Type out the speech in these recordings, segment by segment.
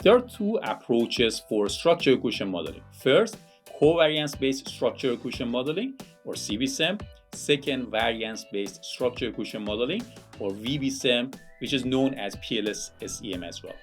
There are two approaches for structure equation modeling. First, covariance-based structure equation modeling, or CB-SEM. Second, variance-based structure equation modeling, or VB-SEM, which is known as PLS-SEM as well.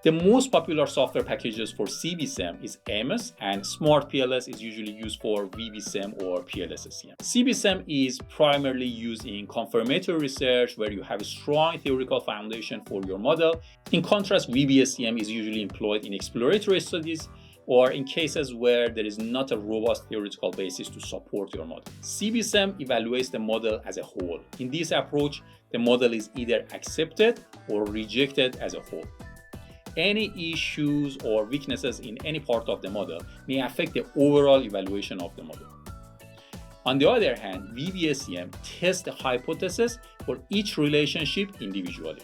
The most popular software packages for CB-SEM is AMOS, and SmartPLS is usually used for VB-SEM or PLS-SEM. CB-SEM is primarily used in confirmatory research, where you have a strong theoretical foundation for your model. In contrast, VB-SEM is usually employed in exploratory studies or in cases where there is not a robust theoretical basis to support your model. CB-SEM evaluates the model as a whole. In this approach, the model is either accepted or rejected as a whole. Any issues or weaknesses in any part of the model may affect the overall evaluation of the model. On the other hand, VB-SEM tests the hypothesis for each relationship individually.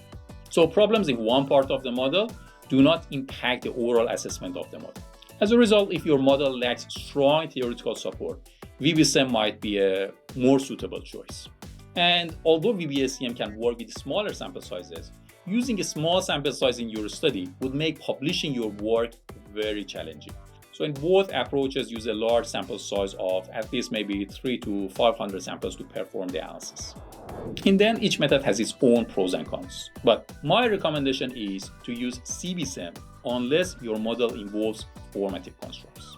So problems in one part of the model do not impact the overall assessment of the model. As a result, if your model lacks strong theoretical support, VB-SEM might be a more suitable choice. And although VB-SEM can work with smaller sample sizes, using a small sample size in your study would make publishing your work very challenging. So in both approaches, use a large sample size of at least maybe 300 to 500 samples to perform the analysis. And then each method has its own pros and cons. But my recommendation is to use CB-SEM unless your model involves formative constructs.